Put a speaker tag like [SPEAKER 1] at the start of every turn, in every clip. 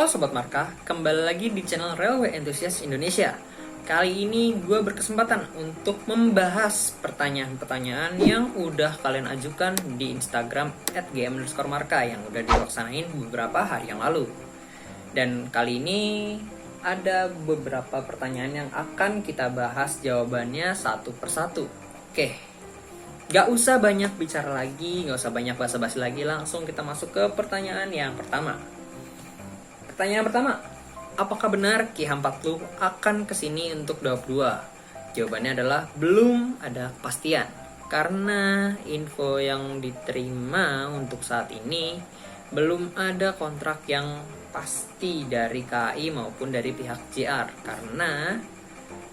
[SPEAKER 1] Halo Sobat Marka, kembali lagi di channel Railway Enthusiast Indonesia. Kali ini gue berkesempatan untuk membahas pertanyaan-pertanyaan yang udah kalian ajukan di Instagram @gm_marka yang udah dilaksanain beberapa hari yang lalu. Dan kali ini ada beberapa pertanyaan yang akan kita bahas jawabannya satu persatu. Oke, gak usah banyak bicara lagi, gak usah banyak basa-basi lagi, langsung kita masuk ke pertanyaan yang pertama. Pertanyaan pertama, apakah benar Ki Hampatlu akan kesini untuk Daup 2? Jawabannya adalah belum ada kepastian. Karena info yang diterima untuk saat ini belum ada kontrak yang pasti dari KAI maupun dari pihak JR. Karena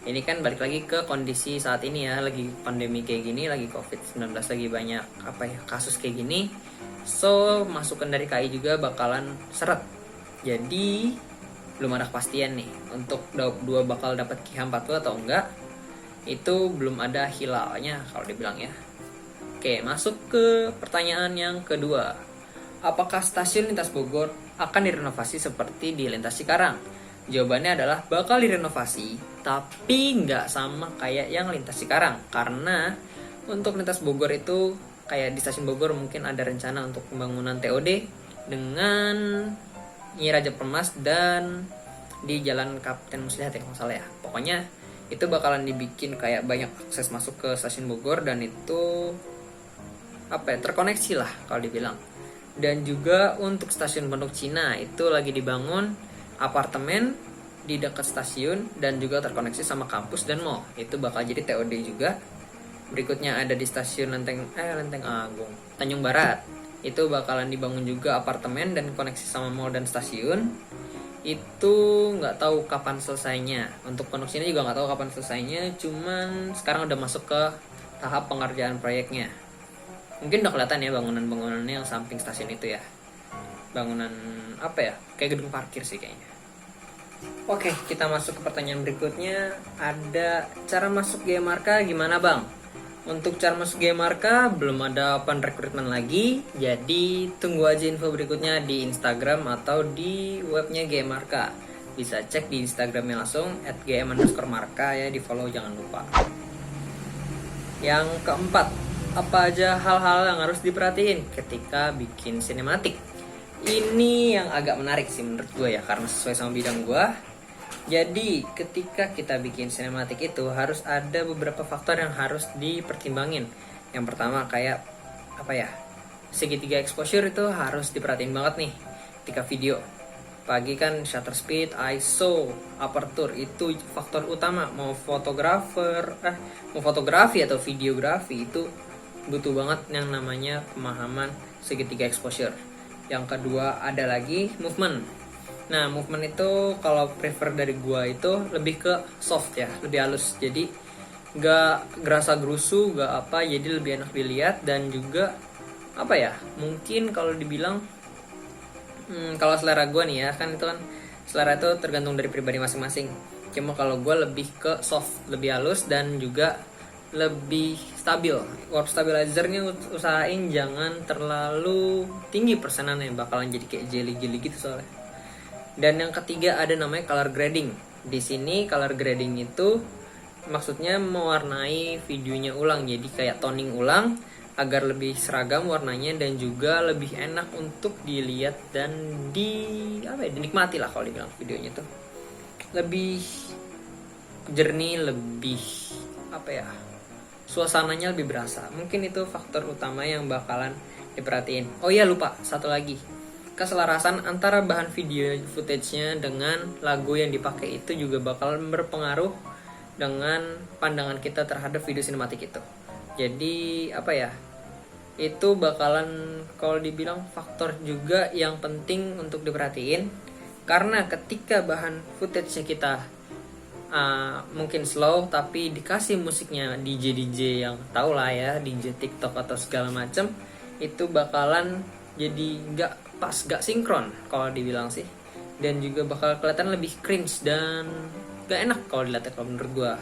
[SPEAKER 1] ini kan balik lagi ke kondisi saat ini ya, lagi pandemi kayak gini, lagi COVID-19, lagi banyak kasus kayak gini. So, masukan dari KAI juga bakalan seret. Jadi belum ada kepastian nih untuk Daup 2 bakal dapat Ki Hampatlu atau enggak. Itu belum ada hilalnya kalau dibilang ya. Oke, masuk ke pertanyaan yang kedua. Apakah stasiun lintas Bogor akan direnovasi seperti di lintas Cikarang? Jawabannya adalah bakal direnovasi, tapi nggak sama kayak yang lintas Cikarang. Karena untuk lintas Bogor itu kayak di stasiun Bogor mungkin ada rencana untuk pembangunan TOD dengan Nyi Raja Permas dan di Jalan Kapten Muslihat ya kalau salah ya. Pokoknya itu bakalan dibikin kayak banyak akses masuk ke stasiun Bogor dan itu terkoneksi lah kalau dibilang. Dan juga untuk stasiun Pondok Cina itu lagi dibangun apartemen di dekat stasiun dan juga terkoneksi sama kampus dan mall. Itu bakal jadi TOD juga. Berikutnya ada di stasiun Lenteng Agung, Tanjung Barat. Itu bakalan dibangun juga apartemen dan koneksi sama mall dan stasiun. Itu nggak tahu kapan selesainya. Untuk Pondok Cina juga nggak tahu kapan selesainya. Cuman sekarang udah masuk ke tahap pengerjaan proyeknya. Mungkin udah kelihatan ya bangunan-bangunannya yang samping stasiun itu ya. Bangunan kayak gedung parkir sih kayaknya. Oke, kita masuk ke pertanyaan berikutnya. Ada cara masuk Marka gimana bang? Untuk cara masuk Marka belum ada open recruitment lagi, jadi tunggu aja info berikutnya di Instagram atau di webnya Marka. Bisa cek di Instagramnya langsung @gm_marka ya, di follow jangan lupa. Yang keempat, apa aja hal-hal yang harus diperhatiin ketika bikin sinematik? Ini yang agak menarik sih menurut gue ya, karena sesuai sama bidang gue. Jadi ketika kita bikin sinematik itu harus ada beberapa faktor yang harus dipertimbangin. Yang pertama kayak segitiga exposure itu harus diperhatiin banget nih ketika video. Pagi kan shutter speed, ISO, aperture itu faktor utama. Mau fotografi atau videografi itu butuh banget yang namanya pemahaman segitiga exposure. Yang kedua ada lagi movement. Nah, movement itu kalau prefer dari gua itu lebih ke soft ya, lebih halus. Jadi gak gerasa gerusu, jadi lebih enak dilihat. Dan juga mungkin kalau dibilang kalau selera gua nih ya, kan itu kan selera itu tergantung dari pribadi masing-masing. Cuma kalau gua lebih ke soft, lebih halus dan juga lebih stabil. Warp stabilizernya usahain jangan terlalu tinggi persenannya, bakalan jadi kayak jelly-jelly gitu soalnya. Dan yang ketiga ada namanya color grading. Di sini color grading itu maksudnya mewarnai videonya ulang, jadi kayak toning ulang agar lebih seragam warnanya dan juga lebih enak untuk dilihat dan dinikmati lah kalau dibilang videonya tuh. Lebih jernih, lebih suasananya lebih berasa. Mungkin itu faktor utama yang bakalan diperhatiin. Oh iya, lupa satu lagi. Keselarasan antara bahan video footage-nya dengan lagu yang dipakai itu juga bakal berpengaruh dengan pandangan kita terhadap video sinematik itu. Jadi itu bakalan kalau dibilang faktor juga yang penting untuk diperhatiin. Karena ketika bahan footage-nya kita mungkin slow tapi dikasih musiknya DJ yang tau lah ya, DJ TikTok atau segala macam, itu bakalan jadi gak sinkron kalau dibilang sih. Dan juga bakal kelihatan lebih cringe dan gak enak kalau dilihat kalau menurut gue.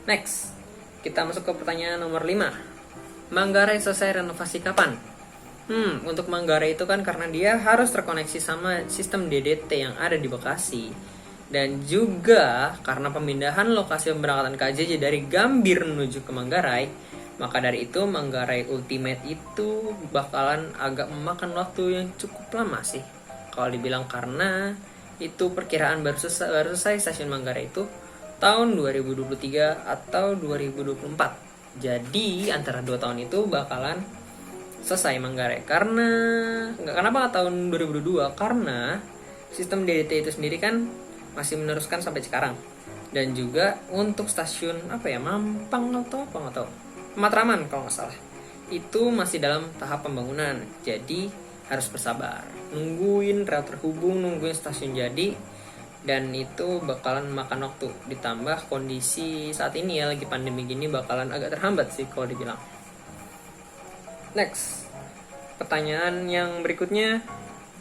[SPEAKER 1] Next, kita masuk ke pertanyaan nomor 5. Manggarai selesai renovasi kapan? Untuk Manggarai itu kan karena dia harus terkoneksi sama sistem DDT yang ada di Bekasi. Dan juga karena pemindahan lokasi pemberangkatan KJJ dari Gambir menuju ke Manggarai, maka dari itu Manggarai Ultimate itu bakalan agak memakan waktu yang cukup lama sih. Kalau dibilang karena itu perkiraan baru selesai stasiun Manggarai itu tahun 2023 atau 2024. Jadi antara 2 tahun itu bakalan selesai Manggarai. Kenapa tahun 2022? Karena sistem DDT itu sendiri kan masih meneruskan sampai sekarang. Dan juga untuk stasiun Mampang atau apa nggak tahu, Matraman kalau nggak salah, itu masih dalam tahap pembangunan. Jadi harus bersabar, nungguin rel terhubung, nungguin stasiun jadi, dan itu bakalan makan waktu. Ditambah kondisi saat ini ya lagi pandemi gini bakalan agak terhambat sih kalau dibilang. Next, pertanyaan yang berikutnya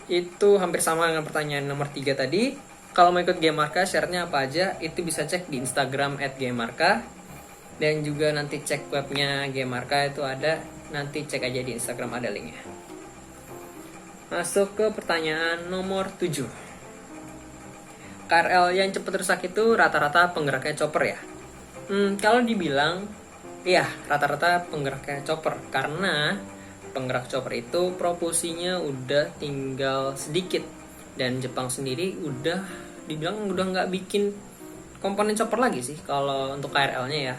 [SPEAKER 1] itu hampir sama dengan pertanyaan nomor 3 tadi. Kalau mau ikut Gamemarka syaratnya apa aja, itu bisa cek di Instagram @gamemarka. Dan juga nanti cek webnya Gamemarka itu ada, nanti cek aja di Instagram ada linknya. Masuk ke pertanyaan nomor 7. KRL yang cepat rusak itu rata-rata penggeraknya chopper ya? Kalau dibilang, iya rata-rata penggeraknya chopper. Karena penggerak chopper itu propulsinya udah tinggal sedikit. Dan Jepang sendiri udah dibilang udah nggak bikin komponen chopper lagi sih kalau untuk KRL-nya ya.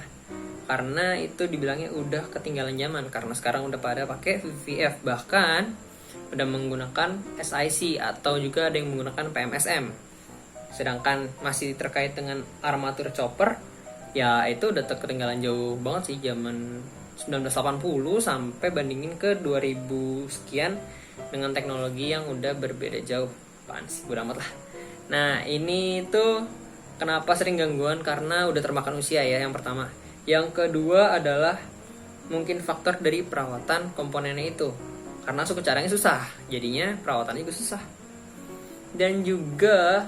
[SPEAKER 1] Karena itu dibilangnya udah ketinggalan zaman. Karena sekarang udah pada pakai VVF. Bahkan udah menggunakan SIC atau juga ada yang menggunakan PMSM. Sedangkan masih terkait dengan armatur chopper, ya itu udah ketinggalan jauh banget sih, zaman 1980 sampai bandingin ke 2000 sekian dengan teknologi yang udah berbeda jauh. Apaan sih, bodo amat lah. Nah ini tuh kenapa sering gangguan, karena udah termakan usia ya yang pertama. Yang kedua adalah mungkin faktor dari perawatan komponennya itu. Karena suku caranya susah, jadinya perawatannya juga susah. Dan juga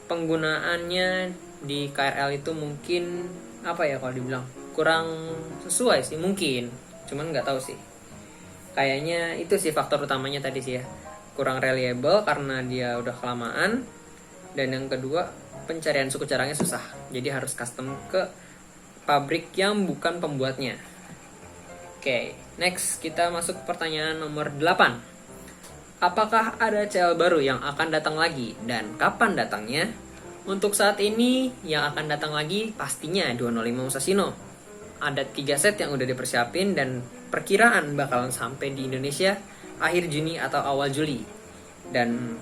[SPEAKER 1] penggunaannya di KRL itu mungkin kalau dibilang kurang sesuai sih mungkin, cuman nggak tahu sih. Kayaknya itu sih faktor utamanya tadi sih ya, kurang reliable karena dia udah kelamaan. Dan yang kedua pencarian suku caranya susah, jadi harus custom ke pabrik yang bukan pembuatnya. Oke, next kita masuk ke pertanyaan nomor 8. Apakah ada CL baru yang akan datang lagi dan kapan datangnya? Untuk saat ini yang akan datang lagi pastinya 205 Musashino. Ada 3 set yang udah dipersiapin dan perkiraan bakalan sampai di Indonesia akhir Juni atau awal Juli. Dan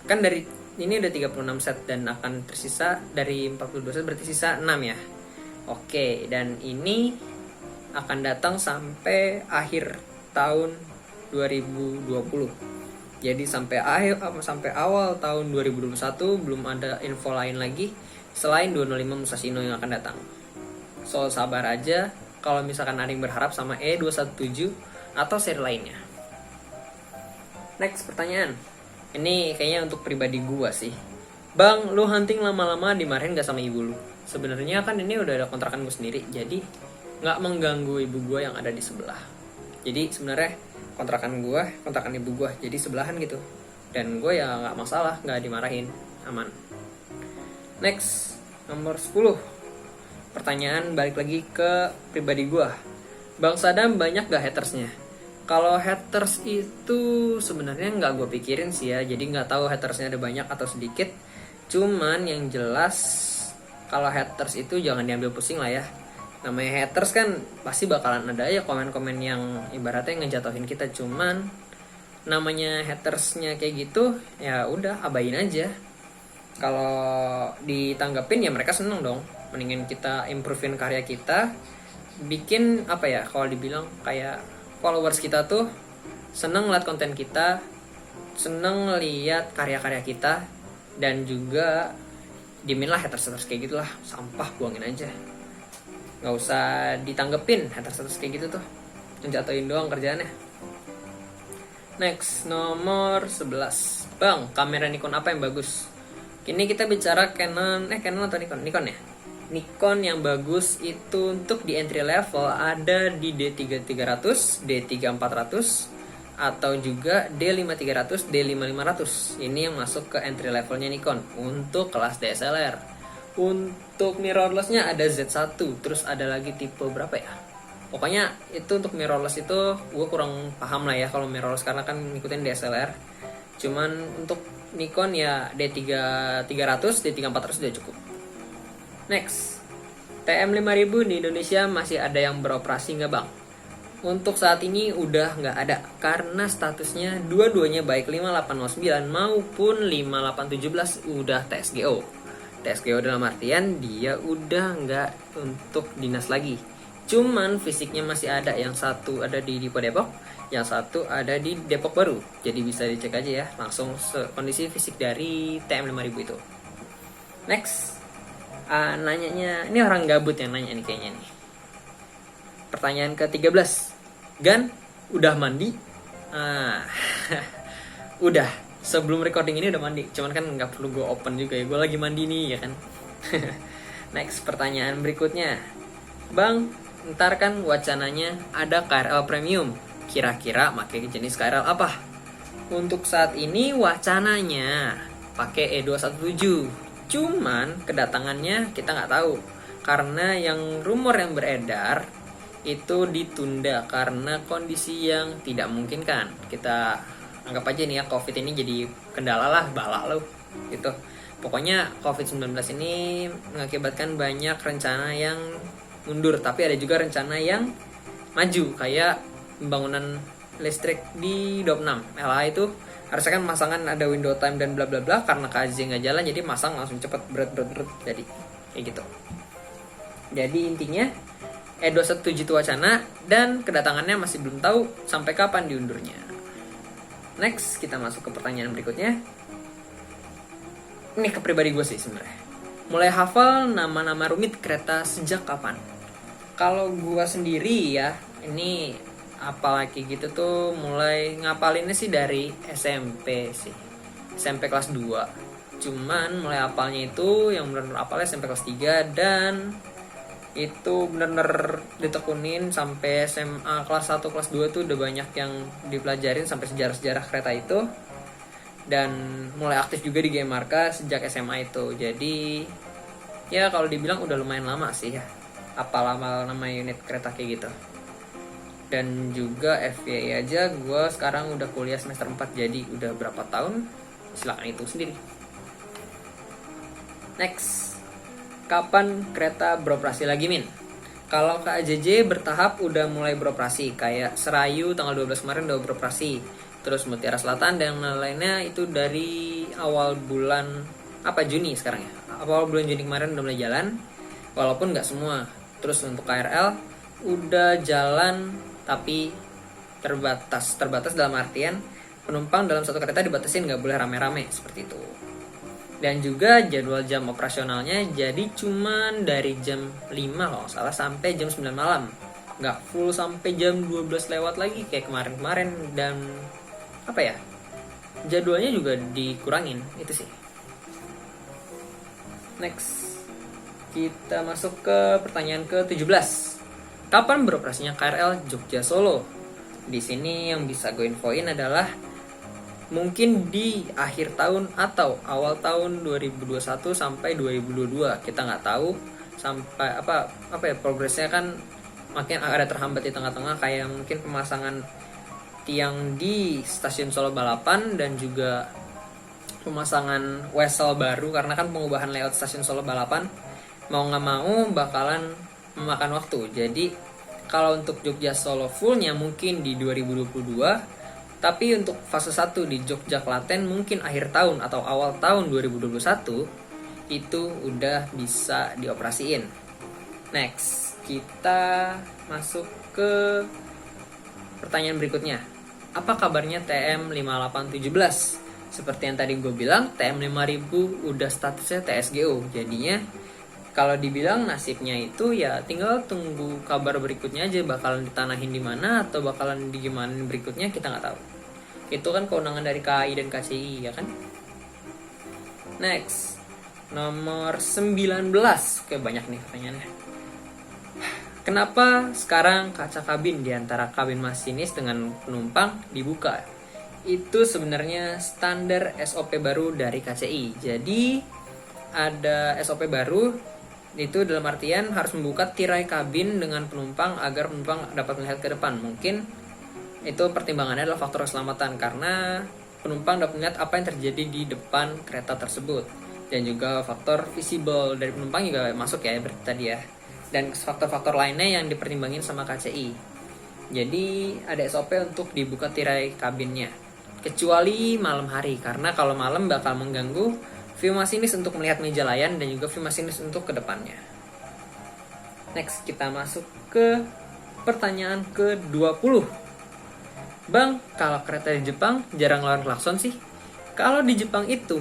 [SPEAKER 1] kan dari ini udah 36 set dan akan tersisa dari 42 set, berarti sisa 6 ya. Oke, dan ini akan datang sampai akhir tahun 2020. Jadi sampai awal tahun 2021 belum ada info lain lagi selain 205 Musashino yang akan datang. So sabar aja kalau misalkan ada yang berharap sama E217 atau seri lainnya. Next pertanyaan. Ini kayaknya untuk pribadi gua sih. Bang, lu hunting lama-lama dimarahin gak sama ibu lu? Sebenarnya kan ini udah ada kontrakan gue sendiri, jadi nggak mengganggu ibu gue yang ada di sebelah. Jadi sebenarnya kontrakan ibu gue jadi sebelahan gitu, dan gue ya nggak masalah, nggak dimarahin, aman. Next, nomor 10. Pertanyaan balik lagi ke pribadi gue. Bang Sadam banyak gak hatersnya? Kalau haters itu sebenarnya nggak gue pikirin sih ya, jadi nggak tahu hatersnya ada banyak atau sedikit. Cuman yang jelas kalau haters itu jangan diambil pusing lah ya. Namanya haters kan pasti bakalan ada ya komen-komen yang ibaratnya ngejatuhin kita. Cuman namanya hatersnya kayak gitu, ya udah abain aja. Kalau ditanggapin ya mereka seneng dong. Mendingan kita improvein karya kita, bikin kalau dibilang kayak followers kita tuh seneng ngeliat konten kita, seneng ngeliat karya-karya kita, dan juga diemin lah haters kayak gitulah, sampah buangin aja, nggak usah ditanggepin haters kayak gitu tuh, jatuhin doang kerjaannya. Next, nomor 11. Bang, kamera Nikon apa yang bagus? Kini kita bicara Canon atau Nikon ya. Nikon yang bagus itu untuk di entry level ada di D3300, D3400, atau juga D5300, D5500. Ini yang masuk ke entry levelnya Nikon untuk kelas DSLR. Untuk mirrorless-nya ada Z1, terus ada lagi tipe berapa ya? Pokoknya itu untuk mirrorless itu gue kurang paham lah ya kalau mirrorless karena kan ngikutin DSLR. Cuman untuk Nikon ya D3300, D3400 udah cukup. Next, TM5000 di Indonesia masih ada yang beroperasi nggak bang? Untuk saat ini udah nggak ada karena statusnya dua-duanya baik 5809 maupun 5817 udah TSGO. TSGO dalam artian dia udah nggak untuk dinas lagi. Cuman fisiknya masih ada, yang satu ada di Dipo Depok, yang satu ada di Depok Baru. Jadi bisa dicek aja ya langsung kondisi fisik dari TM5000 itu. Next, nanyanya ini orang gabut yang nanya nih kayaknya nih. Pertanyaan ke-13, Gan, udah mandi? Udah, sebelum recording ini udah mandi. Cuman kan nggak perlu gue open juga ya, gue lagi mandi nih ya kan. Next, pertanyaan berikutnya, Bang, ntar kan wacananya ada KRL premium. Kira-kira pakai jenis KRL apa? Untuk saat ini wacananya pakai E217. Cuman kedatangannya kita nggak tahu. Karena yang rumor yang beredar itu ditunda karena kondisi yang tidak memungkinkan. Kita anggap aja nih ya, COVID ini jadi kendala lah, balak lo gitu. Pokoknya COVID-19 ini mengakibatkan banyak rencana yang mundur, tapi ada juga rencana yang maju kayak pembangunan listrik di 26 LA itu harusnya kan masangan ada window time dan bla bla bla, karena KZ nggak jalan jadi masang langsung cepet berat jadi kayak gitu. Jadi intinya E217 itu wacana dan kedatangannya masih belum tahu sampai kapan diundurnya. Next, kita masuk ke pertanyaan berikutnya. Ini ke pribadi gue sih sebenarnya. Mulai hafal nama-nama rumit kereta sejak kapan? Kalau gue sendiri ya, ini apalagi gitu tuh mulai ngapalinnya sih dari SMP sih. SMP kelas 2. Cuman mulai hafalnya itu yang benar-benar hafalnya SMP kelas 3 dan itu benar-benar ditekunin sampai SMA kelas 1 kelas 2 tuh udah banyak yang dipelajarin sampai sejarah-sejarah kereta itu. Dan mulai aktif juga di Game Marka sejak SMA itu. Jadi ya kalau dibilang udah lumayan lama sih ya, apa lama nama unit kereta kayak gitu. Dan juga FYI aja, gue sekarang udah kuliah semester 4, jadi udah berapa tahun, silakan itu sendiri. Next, kapan kereta beroperasi lagi Min? Kalau KAJJ bertahap udah mulai beroperasi, kayak Serayu tanggal 12 kemarin udah beroperasi, terus Mutiara Selatan dan lain-lainnya itu dari awal bulan Juni sekarang ya, awal bulan Juni kemarin udah mulai jalan, walaupun nggak semua. Terus untuk KRL udah jalan tapi terbatas dalam artian penumpang dalam satu kereta dibatasin, nggak boleh rame-rame seperti itu. Dan juga jadwal jam operasionalnya jadi cuman dari jam 5 kalau nggak salah sampai jam 9 malam, nggak full sampai jam 12 lewat lagi kayak kemarin-kemarin. Dan jadwalnya juga dikurangin itu sih. Next, kita masuk ke pertanyaan ke-17. Kapan beroperasinya KRL Jogja Solo? Di sini yang bisa gue infoin adalah mungkin di akhir tahun atau awal tahun 2021 sampai 2022. Kita nggak tahu sampai progresnya kan makin ada terhambat di tengah-tengah, kayak mungkin pemasangan tiang di stasiun Solo Balapan dan juga pemasangan wesel baru karena kan pengubahan layout stasiun Solo Balapan mau nggak mau bakalan memakan waktu. Jadi kalau untuk Jogja Solo fullnya mungkin di 2022, tapi untuk fase 1 di Jogja Klaten mungkin akhir tahun atau awal tahun 2021 itu udah bisa dioperasiin. Next, kita masuk ke pertanyaan berikutnya. Apa kabarnya TM5817? Seperti yang tadi gue bilang, TM5000 udah statusnya TSGO. Jadinya kalau dibilang nasibnya itu ya tinggal tunggu kabar berikutnya aja, bakalan ditanahin di mana atau bakalan digimanain berikutnya kita nggak tahu. Itu kan kewenangan dari KAI dan KCI ya kan. Next, nomor 19. Oke, banyak nih pertanyaannya. Kenapa sekarang kaca kabin di antara kabin masinis dengan penumpang dibuka? Itu sebenarnya standar SOP baru dari KCI. Jadi ada SOP baru, itu dalam artian harus membuka tirai kabin dengan penumpang agar penumpang dapat melihat ke depan. Mungkin itu pertimbangannya adalah faktor keselamatan, karena penumpang dapat melihat apa yang terjadi di depan kereta tersebut. Dan juga faktor visible dari penumpang juga masuk ya berarti tadi ya. Dan faktor-faktor lainnya yang dipertimbangin sama KCI. Jadi ada SOP untuk dibuka tirai kabinnya, kecuali malam hari, karena kalau malam bakal mengganggu view masinis untuk melihat meja layan dan juga view masinis untuk ke depannya. Next, kita masuk ke pertanyaan ke-20. Bang, kalau kereta di Jepang jarang lawan klakson sih. Kalau di Jepang itu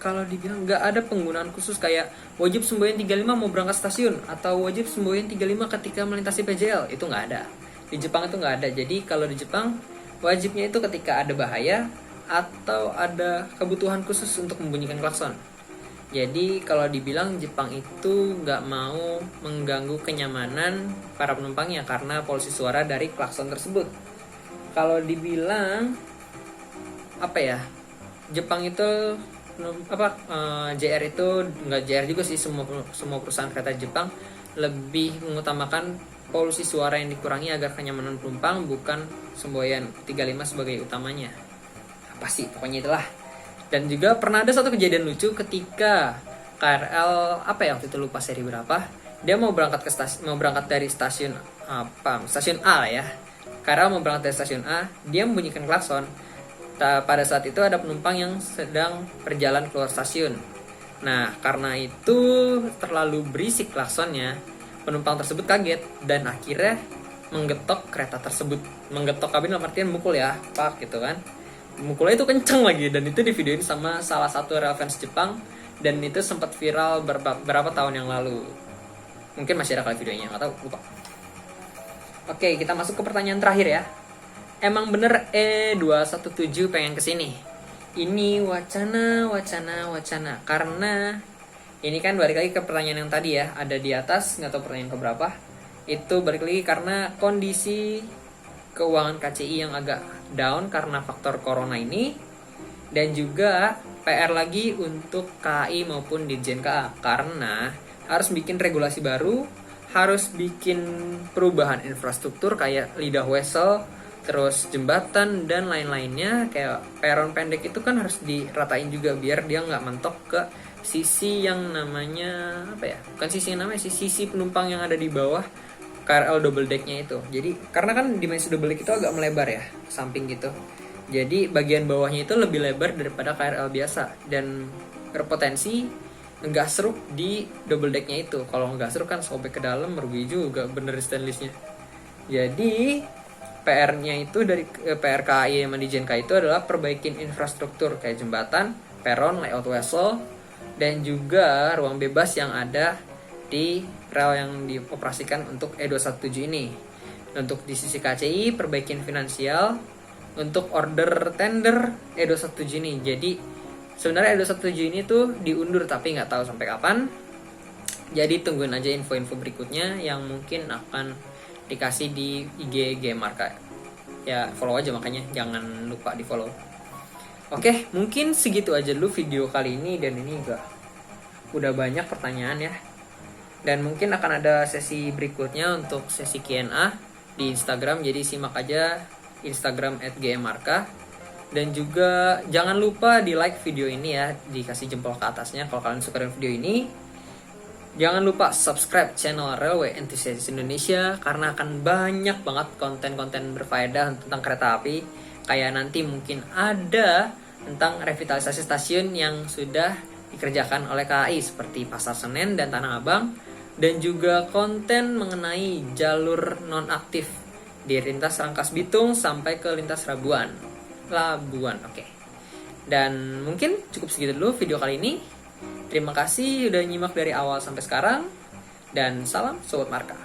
[SPEAKER 1] kalau dibilang nggak ada penggunaan khusus kayak wajib semboyan 35 mau berangkat stasiun atau wajib semboyan 35 ketika melintasi PJL, itu nggak ada. Di Jepang itu nggak ada. Jadi kalau di Jepang wajibnya itu ketika ada bahaya atau ada kebutuhan khusus untuk membunyikan klakson. Jadi kalau dibilang Jepang itu nggak mau mengganggu kenyamanan para penumpangnya karena polusi suara dari klakson tersebut. Kalau dibilang Jepang itu JR itu nggak JR juga sih, semua perusahaan kereta Jepang lebih mengutamakan polusi suara yang dikurangi agar kenyamanan penumpang, bukan semboyan 35 sebagai utamanya. Apa sih pokoknya itulah. Dan juga pernah ada satu kejadian lucu ketika KRL waktu itu lupa seri berapa, dia mau berangkat dari stasiun A lah ya. KRL mau berangkat dari stasiun A, dia membunyikan klakson. Pada saat itu ada penumpang yang sedang berjalan keluar stasiun. Nah, karena itu terlalu berisik klaksonnya, penumpang tersebut kaget dan akhirnya menggetok kereta tersebut. Menggetok kabin dalam artian mukul ya, pak gitu kan. Mukulnya itu kenceng lagi, dan itu divideoin sama salah satu real fans Jepang, dan itu sempat viral berapa tahun yang lalu. Mungkin masih ada kali videonya, nggak tahu, lupa. Oke, kita masuk ke pertanyaan terakhir ya. Emang bener E217 pengen kesini? Ini wacana. Karena ini kan balik lagi ke pertanyaan yang tadi ya, ada di atas, nggak tahu pertanyaan keberapa. Itu balik lagi karena kondisi keuangan KCI yang agak down karena faktor corona ini, dan juga PR lagi untuk KAI maupun Ditjen KA karena harus bikin regulasi baru, harus bikin perubahan infrastruktur kayak lidah wesel, terus jembatan dan lain-lainnya. Kayak peron pendek itu kan harus diratain juga biar dia nggak mentok ke sisi yang namanya sisi penumpang yang ada di bawah KRL double deck-nya itu. Jadi karena kan dimensi double deck itu agak melebar ya, samping gitu. Jadi bagian bawahnya itu lebih lebar daripada KRL biasa dan berpotensi nggak seruk di double deck-nya itu. Kalau nggak seruk kan sobek ke dalam, merugi juga bener stainless-nya. Jadi PR-nya itu dari PR KAI sama Ditjen KAI itu adalah perbaikin infrastruktur kayak jembatan, peron, layout wesel, dan juga ruang bebas yang ada di rel yang dioperasikan untuk E217 ini. Untuk di sisi KCI, perbaikin finansial untuk order tender E217 ini. Jadi sebenarnya E217 ini tuh diundur tapi nggak tahu sampai kapan. Jadi tungguin aja info-info berikutnya yang mungkin akan dikasih di IG GM Marka. Ya follow aja, makanya jangan lupa di follow. Oke, mungkin segitu aja dulu video kali ini, dan ini udah banyak pertanyaan ya. Dan mungkin akan ada sesi berikutnya untuk sesi Q&A di Instagram, jadi simak aja Instagram @gmmarka. Dan juga jangan lupa di like video ini ya, dikasih jempol ke atasnya kalau kalian suka dengan video ini. Jangan lupa subscribe channel Railway Enthusiast Indonesia karena akan banyak banget konten-konten berfaedah tentang kereta api. Kayak nanti mungkin ada tentang revitalisasi stasiun yang sudah dikerjakan oleh KAI seperti Pasar Senen dan Tanah Abang, dan juga konten mengenai jalur nonaktif di lintas Rangkas Bitung sampai ke lintas Labuan. Oke. Dan mungkin cukup segitu dulu video kali ini. Terima kasih udah nyimak dari awal sampai sekarang, dan salam Sobat Marka.